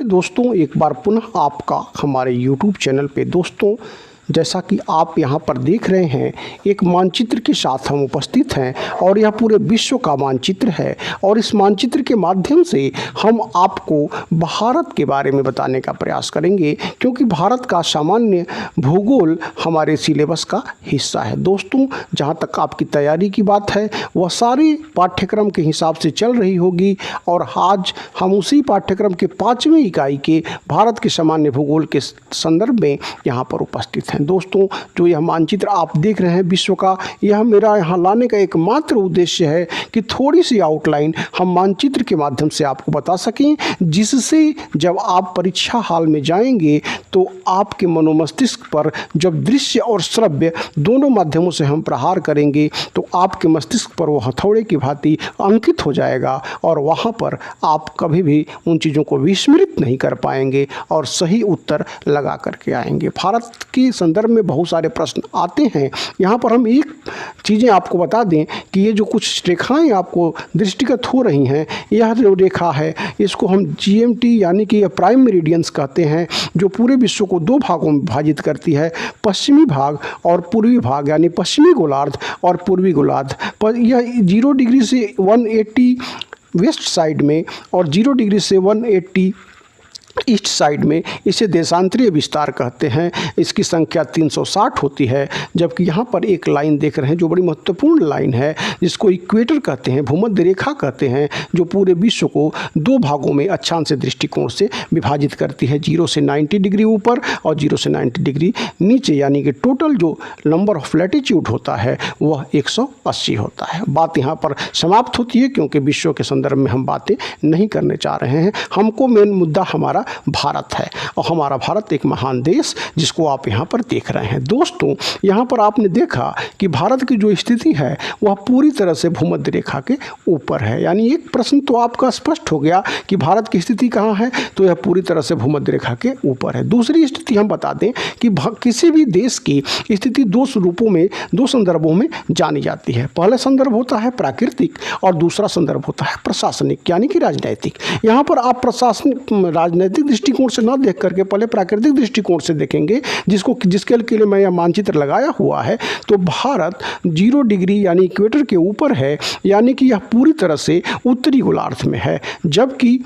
दोस्तों, एक बार पुनः आपका हमारे YouTube चैनल पे दोस्तों, जैसा कि आप यहाँ पर देख रहे हैं, एक मानचित्र के साथ हम उपस्थित हैं और यह पूरे विश्व का मानचित्र है। और इस मानचित्र के माध्यम से हम आपको भारत के बारे में बताने का प्रयास करेंगे, क्योंकि भारत का सामान्य भूगोल हमारे सिलेबस का हिस्सा है। दोस्तों, जहाँ तक आपकी तैयारी की बात है, वह सारे पाठ्यक्रम के हिसाब से चल रही होगी। और आज हम उसी पाठ्यक्रम के 5वीं इकाई के भारत के सामान्य भूगोल के संदर्भ में यहाँ पर उपस्थित हैं। दोस्तों, जो यह मानचित्र आप देख रहे हैं विश्व का, यह मेरा यहाँ लाने का एकमात्र उद्देश्य है कि थोड़ी सी आउटलाइन हम मानचित्र के माध्यम से आपको बता सकें, जिससे जब आप परीक्षा हाल में जाएंगे तो आपके मनोमस्तिष्क पर जब दृश्य और श्रव्य दोनों माध्यमों से हम प्रहार करेंगे तो आपके मस्तिष्क पर वो हथौड़े की भांति अंकित हो जाएगा और वहाँ पर आप कभी भी उन चीज़ों को विस्मृत नहीं कर पाएंगे और सही उत्तर लगा करके आएंगे। भारत की संदर्भ में बहुत सारे प्रश्न आते हैं। यहाँ पर हम एक चीज़ें आपको बता दें कि ये जो कुछ रेखाएं आपको दृष्टिगत हो रही हैं, यह जो रेखा है इसको हम GMT यानी कि प्राइम मेरिडियंस कहते हैं, जो पूरे विश्व को 2 भागों में विभाजित करती है, पश्चिमी भाग और पूर्वी भाग, यानी पश्चिमी गोलार्ध और पूर्वी गोलार्ध। पर यह 0 डिग्री से 180 वेस्ट साइड में और 0 डिग्री से 180 ईस्ट साइड में इसे देशांतरीय विस्तार कहते हैं। इसकी संख्या 360 होती है। जबकि यहाँ पर एक लाइन देख रहे हैं जो बड़ी महत्वपूर्ण लाइन है, जिसको इक्वेटर कहते हैं, भूमध्य रेखा कहते हैं, जो पूरे विश्व को 2 भागों में अक्षांश दृष्टिकोण से विभाजित करती है, 0 से 90 डिग्री ऊपर और 0 से 90 डिग्री नीचे। यानी कि टोटल जो नंबर ऑफ लैटिट्यूड होता है वह 180 होता है। बात यहाँ पर समाप्त होती है, क्योंकि विश्व के संदर्भ में हम बातें नहीं करने चाह रहे हैं। हमको मेन मुद्दा हमारा भारत है और हमारा भारत एक महान देश, जिसको आप यहाँ पर देख रहे हैं। दोस्तों, यहाँ पर आपने देखा कि भारत की जो स्थिति है वह पूरी तरह से भूमध्य रेखा के ऊपर है। यानी एक प्रश्न तो आपका स्पष्ट हो गया कि भारत की स्थिति कहाँ है, तो यह पूरी तरह से भूमध्य रेखा के ऊपर है। दूसरी स्थिति हम बता दें कि किसी भी देश की स्थिति 2 स्वरूपों में, 2 संदर्भों में जानी जाती है। पहला संदर्भ होता है प्राकृतिक और दूसरा संदर्भ होता है प्रशासनिक, यानी कि राजनैतिक। यहाँ पर आप प्रशासनिक राजनैतिक दृष्टिकोण से ना देख करके पहले प्राकृतिक दृष्टिकोण से देखेंगे, जिसके लिए मैं यह मानचित्र लगाया हुआ है। तो भारत 0 डिग्री यानी इक्वेटर के ऊपर है, यानी कि यह पूरी तरह से उत्तरी गोलार्ध में है। जबकि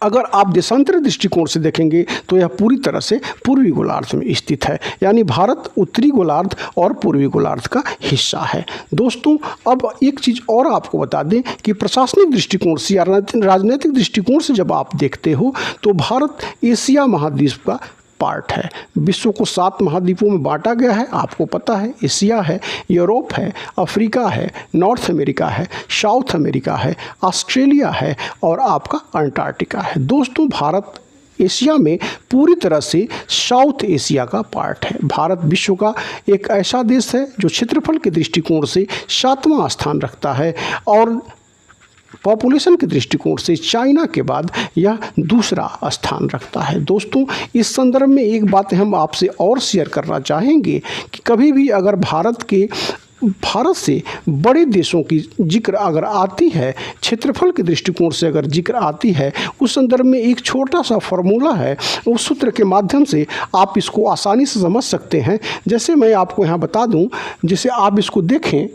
अगर आप देशांतरीय दृष्टिकोण से देखेंगे तो यह पूरी तरह से पूर्वी गोलार्ध में स्थित है। यानी भारत उत्तरी गोलार्ध और पूर्वी गोलार्ध का हिस्सा है। दोस्तों, अब एक चीज़ और आपको बता दें कि प्रशासनिक दृष्टिकोण से या राजनीतिक दृष्टिकोण से जब आप देखते हो तो भारत एशिया महाद्वीप का पार्ट है। विश्व को 7 महाद्वीपों में बांटा गया है, आपको पता है। एशिया है, यूरोप है, अफ्रीका है, नॉर्थ अमेरिका है, साउथ अमेरिका है, ऑस्ट्रेलिया है और आपका अंटार्कटिका है। दोस्तों, भारत एशिया में पूरी तरह से साउथ एशिया का पार्ट है। भारत विश्व का एक ऐसा देश है जो क्षेत्रफल के दृष्टिकोण से 7वां स्थान रखता है और पॉपुलेशन के दृष्टिकोण से चाइना के बाद यह दूसरा स्थान रखता है। दोस्तों, इस संदर्भ में एक बात हम आपसे और शेयर करना चाहेंगे कि कभी भी अगर भारत से बड़े देशों की जिक्र अगर आती है, क्षेत्रफल के दृष्टिकोण से अगर जिक्र आती है, उस संदर्भ में एक छोटा सा फार्मूला है। उस सूत्र के माध्यम से आप इसको आसानी से समझ सकते हैं। जैसे मैं आपको यहाँ बता दूँ, जैसे आप इसको देखें,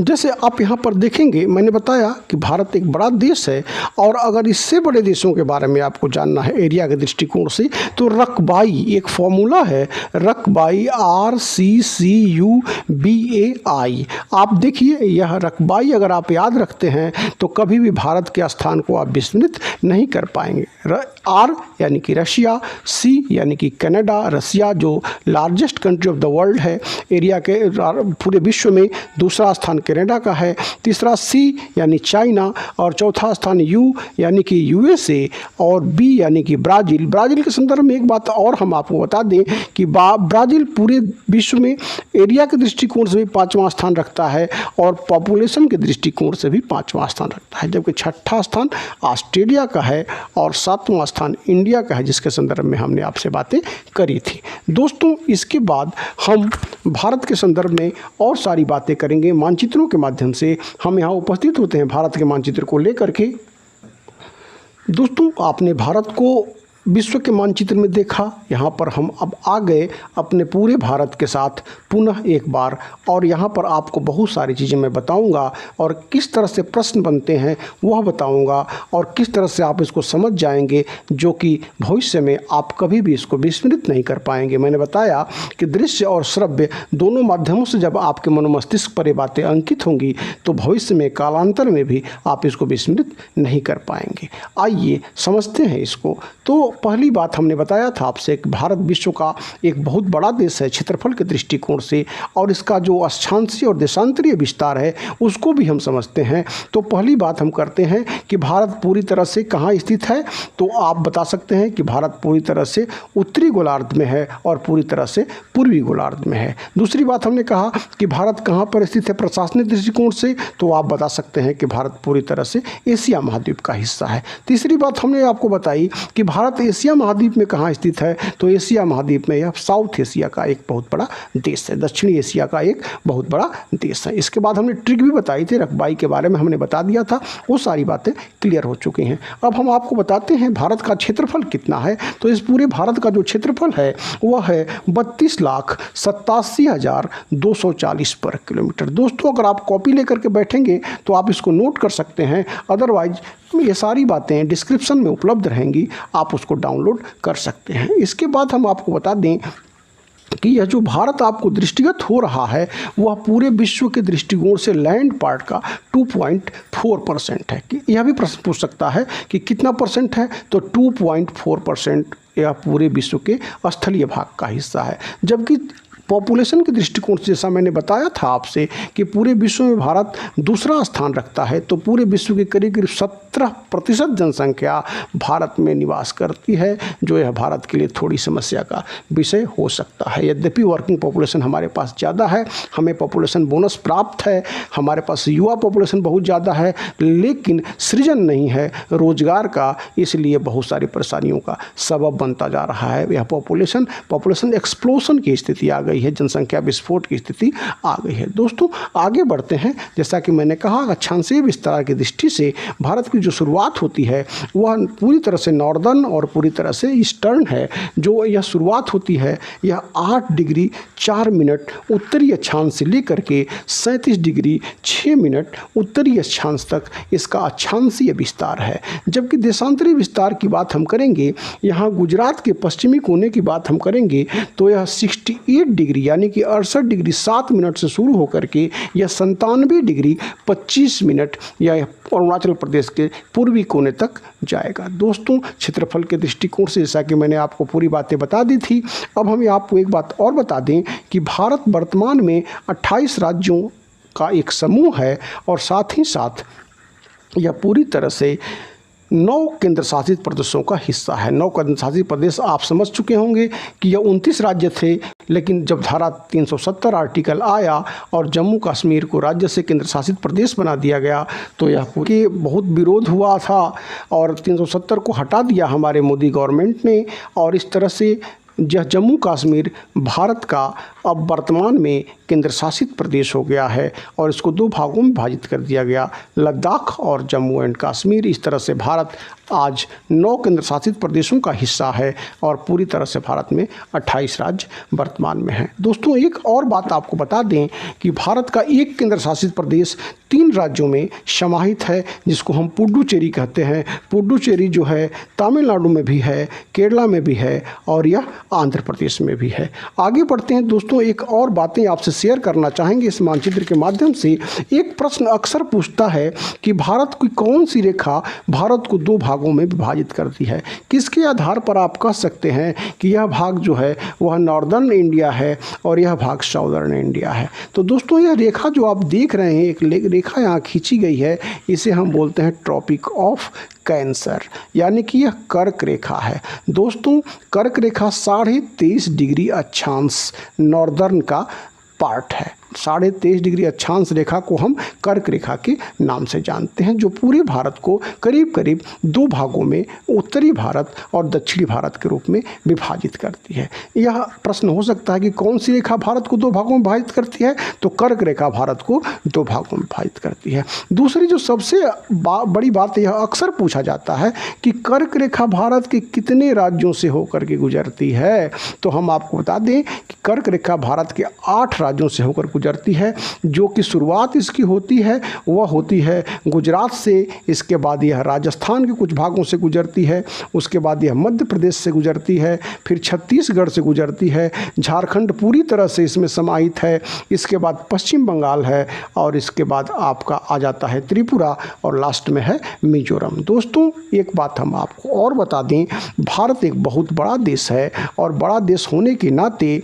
जैसे आप यहाँ पर देखेंगे, मैंने बताया कि भारत एक बड़ा देश है और अगर इससे बड़े देशों के बारे में आपको जानना है एरिया के दृष्टिकोण से, तो रकबाई एक फॉर्मूला है, रकबाई RCCUBAI। आप देखिए, यह रकबाई अगर आप याद रखते हैं तो कभी भी भारत के स्थान को आप विस्मृत नहीं कर पाएंगे। R यानी कि रशिया, C यानी कि कनाडा, रसिया जो largest country of the world है एरिया के पूरे विश्व में, दूसरा स्थान कनाडा का है, तीसरा C यानी चाइना और चौथा स्थान U यानी कि USA और B यानी कि ब्राज़ील। ब्राज़ील के संदर्भ में एक बात और हम आपको बता दें कि ब्राज़ील पूरे विश्व में एरिया के दृष्टिकोण से भी 5वां स्थान रखता है और पॉपुलेशन के दृष्टिकोण से भी 5वां स्थान रखता है। जबकि 6ठा स्थान ऑस्ट्रेलिया का है और 7वां स्थान इंडिया का है, जिसके संदर्भ में हमने आपसे बातें करी थी। दोस्तों, इसके बाद हम भारत के संदर्भ में और सारी बातें करेंगे। मानचित्रों के माध्यम से हम यहाँ उपस्थित होते हैं भारत के मानचित्र को लेकर के। दोस्तों, आपने भारत को विश्व के मानचित्र में देखा। यहाँ पर हम अब आ गए अपने पूरे भारत के साथ पुनः एक बार, और यहाँ पर आपको बहुत सारी चीज़ें मैं बताऊँगा और किस तरह से प्रश्न बनते हैं वह बताऊँगा, और किस तरह से आप इसको समझ जाएंगे जो कि भविष्य में आप कभी भी इसको विस्मृत नहीं कर पाएंगे। मैंने बताया कि दृश्य और श्रव्य दोनों माध्यमों से जब आपके मनोमस्तिष्क पर ये बातें अंकित होंगी तो भविष्य में कालांतर में भी आप इसको विस्मृत नहीं कर पाएंगे। आइए समझते हैं इसको। तो पहली बात हमने बताया था आपसे कि भारत विश्व का एक बहुत बड़ा देश है क्षेत्रफल के दृष्टिकोण से, और इसका जो अक्षांशीय और देशांतरीय विस्तार है उसको भी हम समझते हैं। तो पहली बात हम करते हैं कि भारत पूरी तरह से कहाँ स्थित है। तो आप बता सकते हैं कि भारत पूरी तरह से उत्तरी गोलार्ध में है और पूरी तरह से पूर्वी गोलार्ध में है। दूसरी बात हमने कहा कि भारत कहाँ पर स्थित है प्रशासनिक दृष्टिकोण से, तो आप बता सकते हैं कि भारत पूरी तरह से एशिया महाद्वीप का हिस्सा है। तीसरी बात हमने आपको बताई कि भारत एशिया महाद्वीप में कहाँ स्थित है, तो एशिया महाद्वीप में यह साउथ एशिया का एक बहुत बड़ा देश है, दक्षिणी एशिया का एक बहुत बड़ा देश है। इसके बाद हमने ट्रिक भी बताई थी, रकबाई के बारे में हमने बता दिया था, वो सारी बातें क्लियर हो चुकी हैं। अब हम आपको बताते हैं भारत का क्षेत्रफल कितना है। तो इस पूरे भारत का जो क्षेत्रफल है वह है 32,87,240 वर्ग किलोमीटर। दोस्तों, अगर आप कॉपी लेकर के बैठेंगे तो आप इसको नोट कर सकते हैं, अदरवाइज ये सारी बातें डिस्क्रिप्शन में उपलब्ध रहेंगी, आप उसको डाउनलोड कर सकते हैं। इसके बाद हम आपको बता दें कि यह जो भारत आपको दृष्टिगत हो रहा है वह पूरे विश्व के दृष्टिकोण से लैंड पार्ट का 2.4% है। कि यह भी प्रश्न पूछ सकता है कि कितना परसेंट है, तो 2.4% यह पूरे विश्व के स्थलीय भाग का हिस्सा है। जबकि पॉपुलेशन के दृष्टिकोण से जैसा मैंने बताया था आपसे कि पूरे विश्व में भारत दूसरा स्थान रखता है, तो पूरे विश्व की करीब करीब 17% जनसंख्या भारत में निवास करती है, जो यह भारत के लिए थोड़ी समस्या का विषय हो सकता है। यद्यपि वर्किंग पॉपुलेशन हमारे पास ज़्यादा है, हमें पॉपुलेशन बोनस प्राप्त है, हमारे पास युवा पॉपुलेशन बहुत ज़्यादा है, लेकिन सृजन नहीं है रोजगार का, इसलिए बहुत सारी परेशानियों का सबब बनता जा रहा है। यह पॉपुलेशन एक्सप्लोजन की स्थिति आ गई है, जनसंख्या विस्फोट की स्थिति आ गई है। दोस्तों, आगे बढ़ते हैं। जैसा कि मैंने कहा, अक्षांशीय विस्तार की दृष्टि से भारत की जो शुरुआत होती है वह पूरी तरह से नॉर्दर्न और पूरी तरह से ईस्टर्न है। जो यह शुरुआत होती है यह 8 डिग्री 4 मिनट उत्तरी अक्षांश से लेकर के 37 डिग्री 6 मिनट उत्तरी अक्षांश तक इसका अक्षांशीय विस्तार है। जबकि देशांतरीय विस्तार की बात हम करेंगे, यहाँ गुजरात के पश्चिमी कोने की बात हम करेंगे, तो यह 68 डिग्री यानी कि 68 डिग्री 7 मिनट से शुरू होकर के यह 97 डिग्री 25 मिनट या अरुणाचल प्रदेश के पूर्वी कोने तक जाएगा। दोस्तों, क्षेत्रफल के दृष्टिकोण से जैसा कि मैंने आपको पूरी बातें बता दी थी, अब हम आपको एक बात और बता दें कि भारत वर्तमान में 28 राज्यों का एक समूह है, और साथ ही साथ यह पूरी तरह से 9 केंद्र शासित प्रदेशों का हिस्सा है। 9 केंद्र शासित प्रदेश आप समझ चुके होंगे कि यह 29 राज्य थे, लेकिन जब धारा 370 आर्टिकल आया और जम्मू कश्मीर को राज्य से केंद्र शासित प्रदेश बना दिया गया, तो यह के बहुत विरोध हुआ था और 370 को हटा दिया हमारे मोदी गवर्नमेंट ने, और इस तरह से यह जम्मू कश्मीर भारत का अब वर्तमान में केंद्र शासित प्रदेश हो गया है, और इसको 2 भागों में विभाजित कर दिया गया, लद्दाख और जम्मू एंड कश्मीर। इस तरह से भारत आज 9 केंद्र शासित प्रदेशों का हिस्सा है, और पूरी तरह से भारत में 28 राज्य वर्तमान में हैं। दोस्तों, एक और बात आपको बता दें कि भारत का एक केंद्र शासित प्रदेश 3 राज्यों में समाहित है, जिसको हम पुडुचेरी कहते हैं। पुडुचेरी जो है तमिलनाडु में भी है, केरला में भी है, और यह आंध्र प्रदेश में भी है। आगे बढ़ते हैं दोस्तों, एक और बातें आपसे शेयर करना चाहेंगे इस मानचित्र के माध्यम से। एक प्रश्न अक्सर पूछता है कि भारत की कौन सी रेखा भारत को 2 भागों में विभाजित करती है। किसके आधार पर आप कह सकते हैं कि यह भाग जो है वह नॉर्दर्न इंडिया है और यह भाग साउदर्न इंडिया है। तो दोस्तों, यह रेखा जो आप देख रहे हैं, एक रेखा यहाँ खींची गई है, इसे हम बोलते हैं ट्रॉपिक ऑफ कैंसर, यानी कि यह कर्क रेखा है। दोस्तों, कर्क रेखा 23.5 डिग्री अक्षांश नॉर्दर्न का पार्ट है। 23.5 डिग्री अक्षांश रेखा को हम कर्क रेखा के नाम से जानते हैं, जो पूरे भारत को करीब करीब दो भागों में, उत्तरी भारत और दक्षिणी भारत के रूप में विभाजित करती है। यह प्रश्न हो सकता है कि कौन सी रेखा भारत को दो भागों में विभाजित करती है, तो कर्क रेखा भारत को दो भागों में विभाजित करती है। दूसरी जो सबसे बड़ी बात यह अक्सर पूछा जाता है कि कर्क रेखा भारत के कितने राज्यों से होकर के गुजरती है, तो हम आपको बता दें कि कर्क रेखा भारत के 8 राज्यों से होकर गुजरती है, जो कि शुरुआत इसकी होती है वह होती है गुजरात से, इसके बाद यह राजस्थान के कुछ भागों से गुजरती है, उसके बाद यह मध्य प्रदेश से गुजरती है, फिर छत्तीसगढ़ से गुजरती है, झारखंड पूरी तरह से इसमें समाहित है, इसके बाद पश्चिम बंगाल है, और इसके बाद आपका आ जाता है त्रिपुरा, और लास्ट में है मिजोरम। दोस्तों एक बात हम आपको और बता दें, भारत एक बहुत बड़ा देश है, और बड़ा देश होने के नाते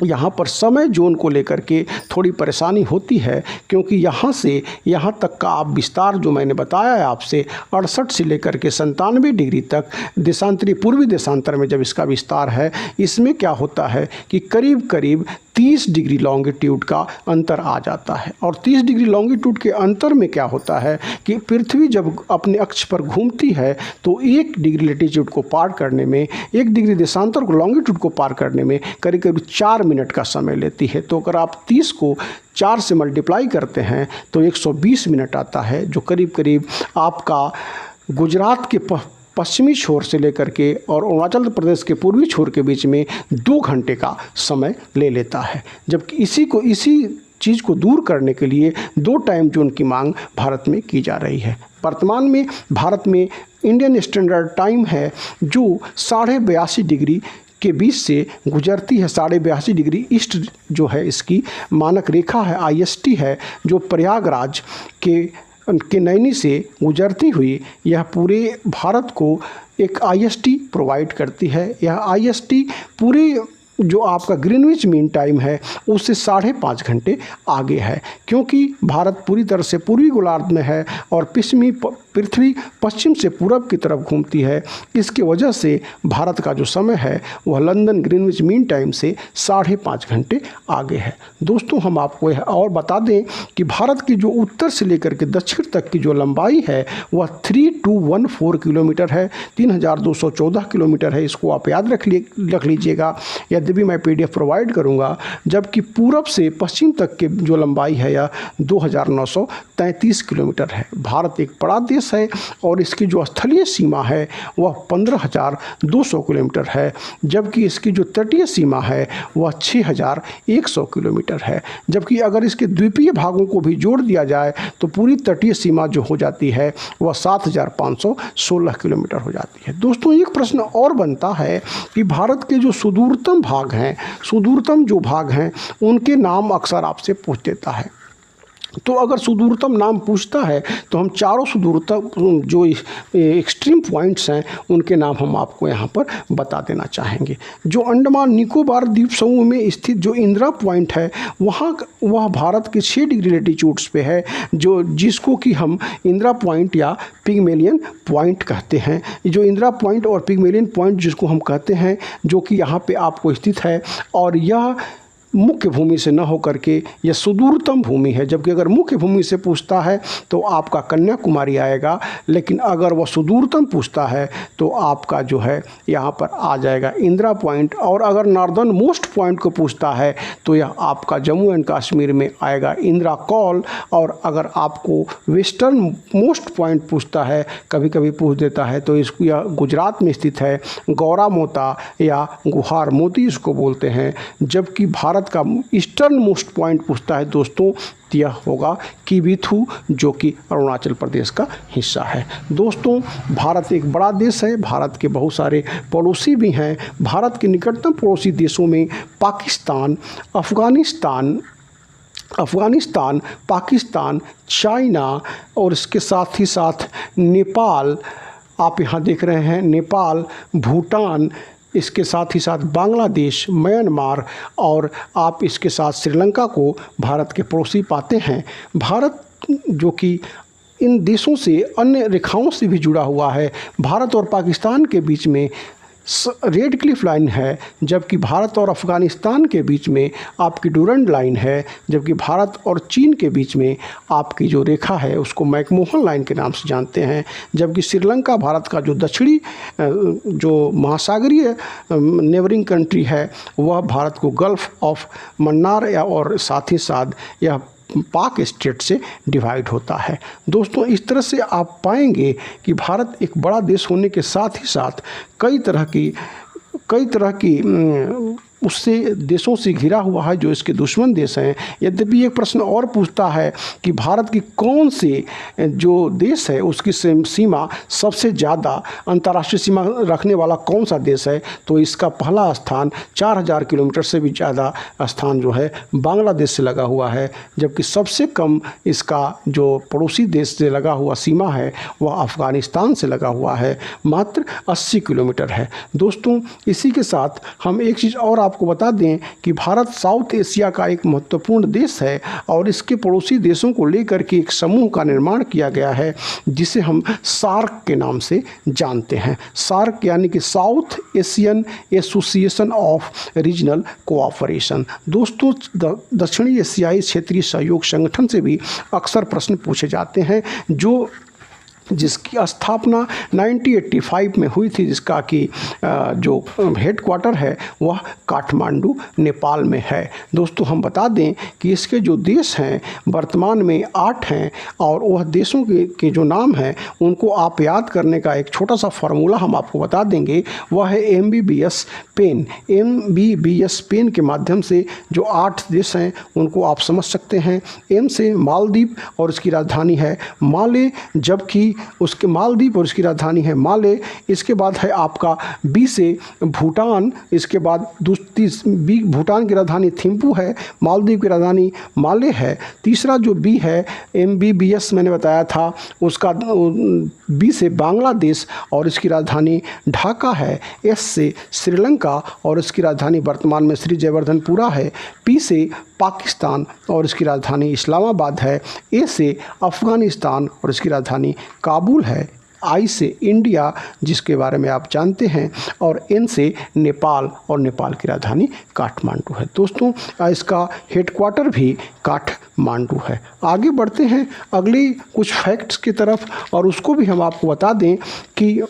यहाँ पर समय जोन को लेकर के थोड़ी परेशानी होती है, क्योंकि यहाँ से यहाँ तक का आप विस्तार जो मैंने बताया है आपसे 68 से लेकर के 97 डिग्री तक देशांतरी पूर्वी देशांतर में जब इसका विस्तार है, इसमें क्या होता है कि करीब करीब 30 डिग्री लॉन्गिट्यूड का अंतर आ जाता है। और 30 डिग्री लॉन्गिट्यूड के अंतर में क्या होता है कि पृथ्वी जब अपने अक्ष पर घूमती है तो 1 डिग्री लैटिट्यूड को पार करने में, 1 डिग्री देशांतर को लॉन्गिट्यूड को पार करने में करीब करीब 4 मिनट का समय लेती है। तो अगर आप 30 को 4 से मल्टीप्लाई करते हैं तो 120 मिनट आता है, जो करीब करीब आपका गुजरात के पश्चिमी छोर से लेकर के और अरुणाचल प्रदेश के पूर्वी छोर के बीच में 2 घंटे का समय ले लेता है। जबकि इसी चीज़ को दूर करने के लिए 2 टाइम जोन की मांग भारत में की जा रही है। वर्तमान में भारत में इंडियन स्टैंडर्ड टाइम है जो 82.5 डिग्री के बीच से गुजरती है। 82.5 डिग्री ईस्ट जो है इसकी मानक रेखा है, IST है, जो प्रयागराज के नैनी से गुजरती हुई यह पूरे भारत को एक IST प्रोवाइड करती है। यह IST पूरे जो आपका ग्रीनविच मीन टाइम है उससे 5.5 घंटे आगे है, क्योंकि भारत पूरी तरह से पूर्वी गोलार्ध में है और पृथ्वी पश्चिम से पूरब की तरफ घूमती है। इसके वजह से भारत का जो समय है वह लंदन ग्रीनविच मीन टाइम से 5.5 घंटे आगे है। दोस्तों हम आपको यह और बता दें कि भारत की जो उत्तर से लेकर के दक्षिण तक की जो लंबाई है वह 3214 किलोमीटर है, 3214 किलोमीटर है। इसको आप याद रख लीजिएगा, यद्यपि मैं PDF प्रोवाइड करूंगा। जबकि पूरब से पश्चिम तक के जो लंबाई है यह 2933 किलोमीटर है। भारत एक बड़ा देश है और इसकी जो स्थलीय सीमा है वह 15,200 किलोमीटर है, जबकि इसकी जो तटीय सीमा है वह 6,100 किलोमीटर है। जबकि अगर इसके द्वीपीय भागों को भी जोड़ दिया जाए तो पूरी तटीय सीमा जो हो जाती है वह 7,516 किलोमीटर हो जाती है। दोस्तों एक प्रश्न और बनता है कि भारत के जो सुदूरतम भाग हैं, सुदूरतम जो भाग हैं उनके नाम अक्सर आपसे पूछ देता है। तो अगर सुदूरतम नाम पूछता है तो हम चारों सुदूरतम जो एक्सट्रीम पॉइंट्स हैं उनके नाम हम आपको यहाँ पर बता देना चाहेंगे। जो अंडमान निकोबार द्वीप समूह में स्थित जो इंदिरा पॉइंट है वह भारत के 6 डिग्री लैटिट्यूड्स पे है, जो जिसको कि हम इंदिरा पॉइंट या पिग्मेलियन पॉइंट कहते हैं। जो इंदिरा पॉइंट और पिग्मेलियन पॉइंट जिसको हम कहते हैं, जो कि यहाँ पे आपको स्थित है, और यह मुख्य भूमि से न होकर के यह सुदूरतम भूमि है। जबकि अगर मुख्य भूमि से पूछता है तो आपका कन्याकुमारी आएगा, लेकिन अगर वह सुदूरतम पूछता है तो आपका जो है यहाँ पर आ जाएगा इंदिरा पॉइंट। और अगर नॉर्दर्न मोस्ट पॉइंट को पूछता है तो यह आपका जम्मू एंड कश्मीर में आएगा इंदिरा कॉल। और अगर आपको वेस्टर्न मोस्ट पॉइंट पूछता है, कभी कभी पूछ देता है, तो इसको यह गुजरात में स्थित है, गौरा मोता या गुहार मोती इसको बोलते हैं। जबकि भारत का ईस्टर्न मोस्ट पॉइंट पूछता है दोस्तों, यह होगा किबिथु, जो कि अरुणाचल प्रदेश का हिस्सा है। दोस्तों भारत एक बड़ा देश है, भारत के बहुत सारे पड़ोसी भी हैं। भारत के निकटतम पड़ोसी देशों में पाकिस्तान, अफ़गानिस्तान, पाकिस्तान, चाइना और इसके साथ ही साथ नेपाल, आप यहाँ देख रहे हैं नेपाल, भूटान, इसके साथ ही साथ बांग्लादेश, म्यांमार और आप इसके साथ श्रीलंका को भारत के पड़ोसी पाते हैं। भारत जो कि इन देशों से अन्य रेखाओं से भी जुड़ा हुआ है। भारत और पाकिस्तान के बीच में रेड क्लिफ लाइन है, जबकि भारत और अफ़गानिस्तान के बीच में आपकी डूरंड लाइन है, जबकि भारत और चीन के बीच में आपकी जो रेखा है उसको मैकमोहन लाइन के नाम से जानते हैं, जबकि श्रीलंका भारत का जो दक्षिणी जो महासागरीय नेबरिंग कंट्री है वह भारत को गल्फ ऑफ मन्नार और साथ ही साथ यह पाक स्टेट से डिवाइड होता है। दोस्तों, इस तरह से आप पाएंगे कि भारत एक बड़ा देश होने के साथ ही साथ कई तरह की उससे देशों से घिरा हुआ है जो इसके दुश्मन देश हैं। यद्यपि एक प्रश्न और पूछता है कि भारत की कौन से जो देश है उसकी सीमा सबसे ज़्यादा अंतर्राष्ट्रीय सीमा रखने वाला कौन सा देश है, तो इसका पहला स्थान 4000 किलोमीटर से भी ज़्यादा स्थान जो है बांग्लादेश से लगा हुआ है, जबकि सबसे कम इसका जो पड़ोसी देश से लगा हुआ सीमा है वह अफ़गानिस्तान से लगा हुआ है, मात्र 80 किलोमीटर है। दोस्तों, इसी के साथ हम एक चीज़ और आपको बता दें कि भारत साउथ एशिया का एक महत्वपूर्ण देश है और इसके पड़ोसी देशों को लेकर के एक समूह का निर्माण किया गया है जिसे हम सार्क के नाम से जानते हैं। सार्क यानी कि south Asian association of regional cooperation. दोस्तों, दक्षिणी एशियाई क्षेत्रीय सहयोग संगठन से भी अक्सर प्रश्न पूछे जाते हैं जिसकी स्थापना 1985 में हुई थी, जिसका कि जो हेडक्वार्टर है वह काठमांडू नेपाल में है। दोस्तों, हम बता दें कि इसके जो देश हैं वर्तमान में 8 हैं और वह देशों के जो नाम हैं उनको आप याद करने का एक छोटा सा फार्मूला हम आपको बता देंगे, वह है MBBS पेन। MBBS पेन के माध्यम से जो 8 देश हैं उनको आप समझ सकते हैं। M से मालदीव और इसकी राजधानी है माले, जबकि उसके मालदीव और इसकी राजधानी है माले। इसके बाद है आपका बी से भूटान, इसके बाद दूसरी भूटान की राजधानी थिम्पू है, मालदीव की राजधानी माले है। तीसरा जो बी है MBBS मैंने बताया था, उसका बी से बांग्लादेश और इसकी राजधानी ढाका है। एस से श्रीलंका और इसकी राजधानी वर्तमान में श्री जयवर्धनपुरा है। पी से पाकिस्तान और इसकी राजधानी इस्लामाबाद है। ए से अफ़गानिस्तान और इसकी राजधानी काबुल है। आई से इंडिया, जिसके बारे में आप जानते हैं, और एन से नेपाल और नेपाल की राजधानी काठमांडू है। दोस्तों, इसका हेडक्वार्टर भी काठमांडू है। आगे बढ़ते हैं अगली कुछ फैक्ट्स की तरफ और उसको भी हम आपको बता दें कि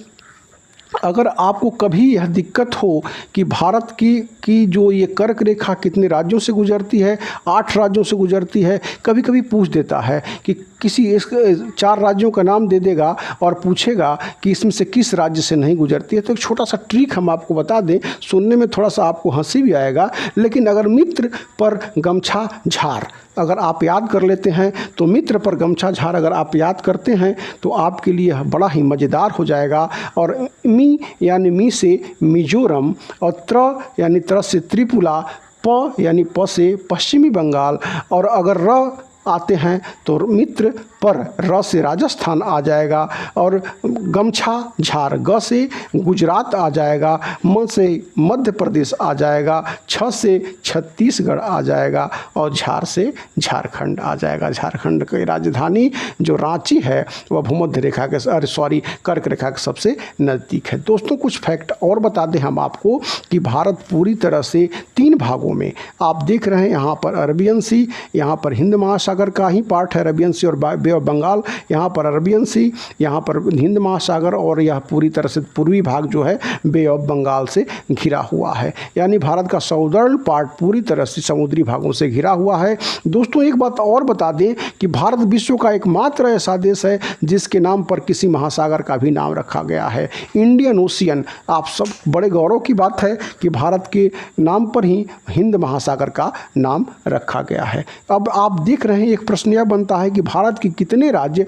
अगर आपको कभी यह दिक्कत हो कि भारत की जो ये कर्क रेखा कितने राज्यों से गुजरती है, 8 राज्यों से गुजरती है, कभी कभी पूछ देता है कि किसी 4 राज्यों का नाम दे देगा और पूछेगा कि इसमें से किस राज्य से नहीं गुजरती है। तो एक छोटा सा ट्रिक हम आपको बता दें, सुनने में थोड़ा सा आपको हंसी भी आएगा, लेकिन अगर मित्र पर गमछा झार अगर आप याद कर लेते हैं तो मित्र पर गमछा झार अगर आप याद करते हैं तो आपके लिए बड़ा ही मज़ेदार हो जाएगा। और मी यानी मी से मिजोरम, और त्र यानी त्र से त्रिपुरा, प यानी प से पश्चिमी बंगाल, और अगर र आते हैं तो मित्र पर र से राजस्थान आ जाएगा, और गमछा झार ग से गुजरात आ जाएगा, म से मध्य प्रदेश आ जाएगा, छ से छत्तीसगढ़ आ जाएगा, और झार से झारखंड आ जाएगा। झारखंड की राजधानी जो रांची है वह भूमध्य रेखा के कर्क रेखा के सबसे नज़दीक है। दोस्तों, कुछ फैक्ट और बता दें हम आपको कि भारत पूरी तरह से 3 भागों में आप देख रहे हैं। यहाँ पर अरबियन सी, यहाँ पर हिंद महासागर का ही पार्ट है अरबियन सी, और बे ऑफ बंगाल, यहाँ पर अरबियन सी, यहाँ पर हिंद महासागर, और यह पूरी तरह से पूर्वी भाग जो है बे ऑफ बंगाल से घिरा हुआ है। यानी भारत का साउदर्न पार्ट पूरी तरह से समुद्री भागों से घिरा हुआ है। दोस्तों, एक बात और बता दें कि भारत विश्व का एकमात्र ऐसा देश है जिसके नाम पर किसी महासागर का भी नाम रखा गया है, इंडियन ओशियन। आप सब बड़े गौरव की बात है कि भारत के नाम पर ही हिंद महासागर का नाम रखा गया है। अब आप देख रहे हैं, एक प्रश्न यह बनता है कि भारत के कितने राज्य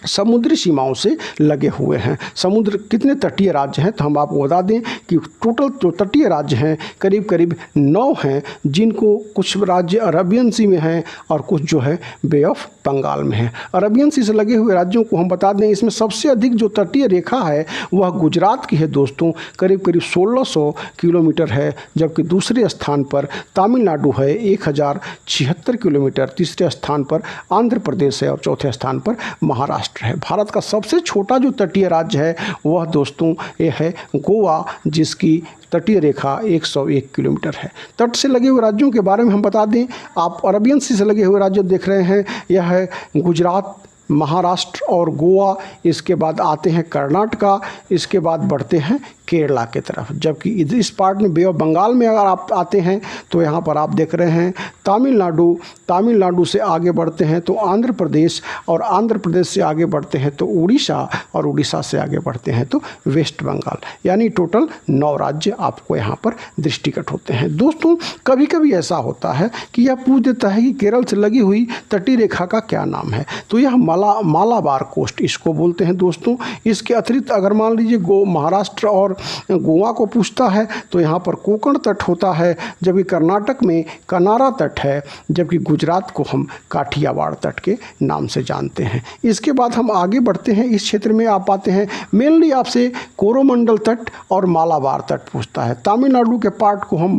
समुद्री सीमाओं से लगे हुए हैं, समुद्र कितने तटीय राज्य हैं। तो हम आपको बता दें कि टोटल जो तटीय राज्य हैं करीब 9 हैं, जिनको कुछ राज्य अरबियन सी में हैं और कुछ जो है बे ऑफ बंगाल में है। अरबियन सी से लगे हुए राज्यों को हम बता दें, इसमें सबसे अधिक जो तटीय रेखा है वह गुजरात की है दोस्तों, करीब 1600 किलोमीटर है, जबकि दूसरे स्थान पर तमिलनाडु है 1076 किलोमीटर, तीसरे स्थान पर आंध्र प्रदेश है और चौथे स्थान पर महाराष्ट्र महाराष्ट्र है। भारत का सबसे छोटा जो तटीय राज्य है वह दोस्तों ये है गोवा, जिसकी तटीय रेखा 101 किलोमीटर है। तट से लगे हुए राज्यों के बारे में हम बता दें, आप अरबियन सी से लगे हुए राज्य देख रहे हैं, यह है गुजरात, महाराष्ट्र और गोवा। इसके बाद आते हैं कर्नाटका, इसके बाद बढ़ते हैं केरला के तरफ। जबकि इस पार्ट में बे ऑफ बंगाल में अगर आप आते हैं तो यहाँ पर आप देख रहे हैं तमिलनाडु। तमिलनाडु से आगे बढ़ते हैं तो आंध्र प्रदेश, और आंध्र प्रदेश से आगे बढ़ते हैं तो उड़ीसा, और उड़ीसा से आगे बढ़ते हैं तो वेस्ट बंगाल। यानी टोटल 9 राज्य आपको यहाँ पर दृष्टिगत होते हैं। दोस्तों कभी कभी ऐसा होता है कि यह पूछ देता है कि केरल से लगी हुई तटीय रेखा का क्या नाम है, तो यह मालाबार कोस्ट इसको बोलते हैं दोस्तों। इसके अतिरिक्त अगर मान लीजिए महाराष्ट्र और गोवा को पूछता है तो यहाँ पर कोंकण तट होता है, जबकि कर्नाटक में कनारा तट है, जबकि गुजरात को हम काठियावाड़ तट के नाम से जानते हैं। इसके बाद हम आगे बढ़ते हैं, इस क्षेत्र में आप पाते हैं मेनली आपसे कोरोमंडल तट और मालाबार तट पूछता है। तमिलनाडु के पार्ट को हम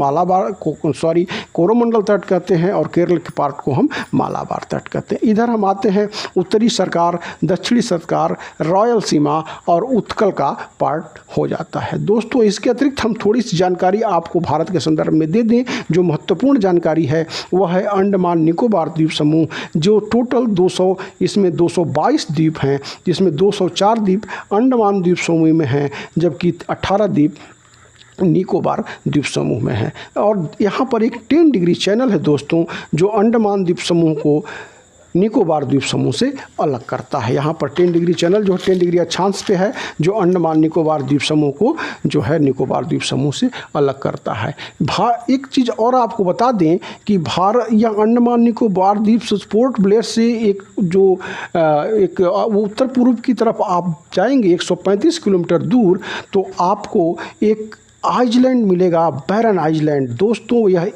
कोरोमंडल तट कहते हैं और केरल के पार्ट को हम मालाबार तट कहते हैं। इधर हम आते हैं उत्तरी सरकार, दक्षिणी सरकार, रॉयल सीमा और उत्कल का पार्ट हो जाता है। दोस्तों इसके अतिरिक्त हम थोड़ी सी जानकारी आपको भारत के संदर्भ में दे दें। जो महत्वपूर्ण जानकारी है वह है अंडमान निकोबार द्वीप समूह, जो टोटल 200, इसमें 222 द्वीप हैं, जिसमें 204 द्वीप अंडमान द्वीप समूह में हैं, जबकि 18 द्वीप निकोबार द्वीप समूह में है। और यहाँ पर एक 10 डिग्री चैनल है दोस्तों, जो अंडमान द्वीप समूह को निकोबार द्वीप समूह से अलग करता है। यहाँ पर 10 डिग्री चैनल जो 10 डिग्री अक्षांश पे है, जो अंडमान निकोबार द्वीप समूह को जो है निकोबार द्वीप समूह से अलग करता है। एक चीज़ और आपको बता दें कि भारत या अंडमान निकोबार द्वीप पोर्ट ब्लेयर से एक उत्तर पूर्व की तरफ आप जाएंगे 135 किलोमीटर दूर, तो आपको एक आइलैंड मिलेगा, बैरन आइलैंड। दोस्तों यह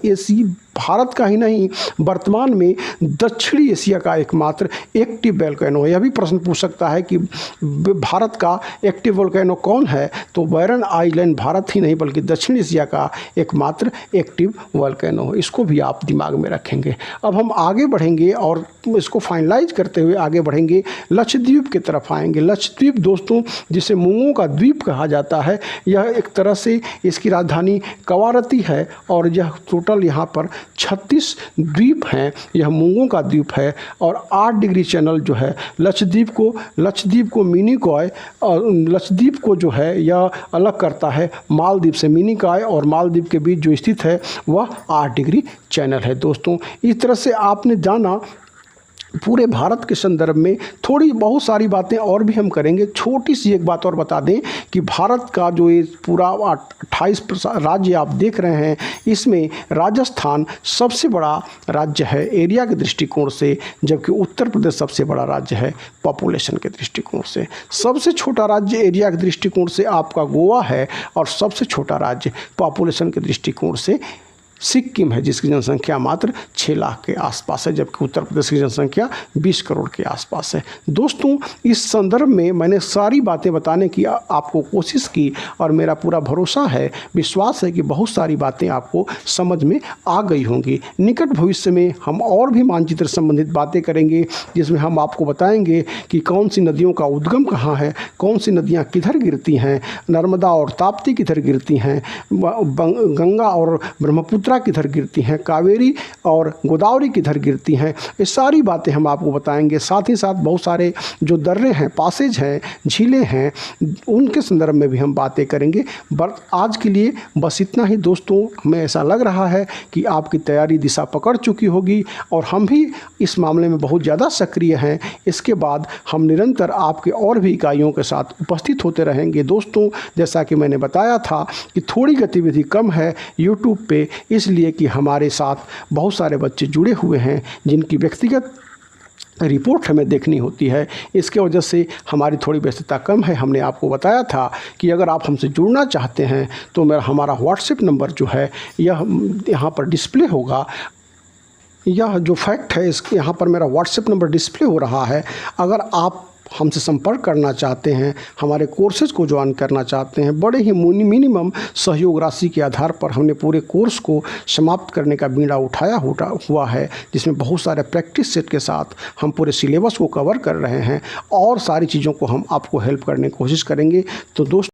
भारत का ही नहीं, वर्तमान में दक्षिणी एशिया का एकमात्र एक्टिव वोल्केनो है। यह भी प्रश्न पूछ सकता है कि भारत का एक्टिव वोल्केनो कौन है, तो बैरन आइलैंड भारत ही नहीं बल्कि दक्षिण एशिया का एकमात्र एक्टिव वोल्केनो है। इसको भी आप दिमाग में रखेंगे। अब हम आगे बढ़ेंगे और इसको फाइनलाइज करते हुए आगे बढ़ेंगे, लक्षद्वीप की तरफ आएंगे। लक्षद्वीप दोस्तों जिसे मूंगों का द्वीप कहा जाता है, यह एक तरह से इसकी राजधानी कवारती है, और यह टोटल यहाँ पर 36 द्वीप हैं। यह मूंगों का द्वीप है, और 8 डिग्री चैनल जो है लक्षद्वीप को मिनिकॉय, और लक्षद्वीप को जो है यह अलग करता है मालदीव से। मिनिकॉय और मालदीव के बीच जो स्थित है वह 8 डिग्री चैनल है। दोस्तों इस तरह से आपने जाना पूरे भारत के संदर्भ में। थोड़ी बहुत सारी बातें और भी हम करेंगे। छोटी सी एक बात और बता दें कि भारत का जो ये पूरा 28 राज्य आप देख रहे हैं, इसमें राजस्थान सबसे बड़ा राज्य है एरिया के दृष्टिकोण से, जबकि उत्तर प्रदेश सबसे बड़ा राज्य है पॉपुलेशन के दृष्टिकोण से। सबसे छोटा राज्य एरिया के दृष्टिकोण से आपका गोवा है, और सबसे छोटा राज्य पॉपुलेशन के दृष्टिकोण से सिक्किम है, जिसकी जनसंख्या मात्र 6 लाख के आसपास है, जबकि उत्तर प्रदेश की जनसंख्या 20 करोड़ के आसपास है। दोस्तों इस संदर्भ में मैंने सारी बातें बताने की आपको कोशिश की, और मेरा पूरा भरोसा है, विश्वास है कि बहुत सारी बातें आपको समझ में आ गई होंगी। निकट भविष्य में हम और भी मानचित्र संबंधित बातें करेंगे, जिसमें हम आपको बताएंगे कि कौन सी नदियों का उद्गम कहाँ है, कौन सी नदियाँ किधर गिरती हैं, नर्मदा और ताप्ती किधर गिरती हैं, गंगा और ब्रह्मपुत्र किधर गिरती हैं, कावेरी और गोदावरी किधर गिरती हैं। ये सारी बातें हम आपको बताएंगे। साथ ही साथ बहुत सारे जो दर्रे हैं, पासेज हैं, झीलें हैं, उनके संदर्भ में भी हम बातें करेंगे। आज के लिए बस इतना ही दोस्तों। हमें ऐसा लग रहा है कि आपकी तैयारी दिशा पकड़ चुकी होगी, और हम भी इस मामले में बहुत ज़्यादा सक्रिय हैं। इसके बाद हम निरंतर आपके और भी इकाइयों के साथ उपस्थित होते रहेंगे। दोस्तों जैसा कि मैंने बताया था कि थोड़ी गतिविधि कम है यूट्यूब पे, इसलिए कि हमारे साथ बहुत सारे बच्चे जुड़े हुए हैं जिनकी व्यक्तिगत रिपोर्ट हमें देखनी होती है। इसके वजह से हमारी थोड़ी व्यस्तता कम है। हमने आपको बताया था कि अगर आप हमसे जुड़ना चाहते हैं तो हमारा व्हाट्सएप नंबर जो है यह यहाँ पर डिस्प्ले होगा। यह जो फैक्ट है इसके यहाँ पर मेरा व्हाट्सएप नंबर डिस्प्ले हो रहा है। अगर आप हमसे संपर्क करना चाहते हैं, हमारे कोर्सेज़ को ज्वाइन करना चाहते हैं, बड़े ही मिनिमम सहयोग राशि के आधार पर हमने पूरे कोर्स को समाप्त करने का बीड़ा उठाया हुआ है, जिसमें बहुत सारे प्रैक्टिस सेट के साथ हम पूरे सिलेबस को कवर कर रहे हैं और सारी चीज़ों को हम आपको हेल्प करने की कोशिश करेंगे। तो दोस्तों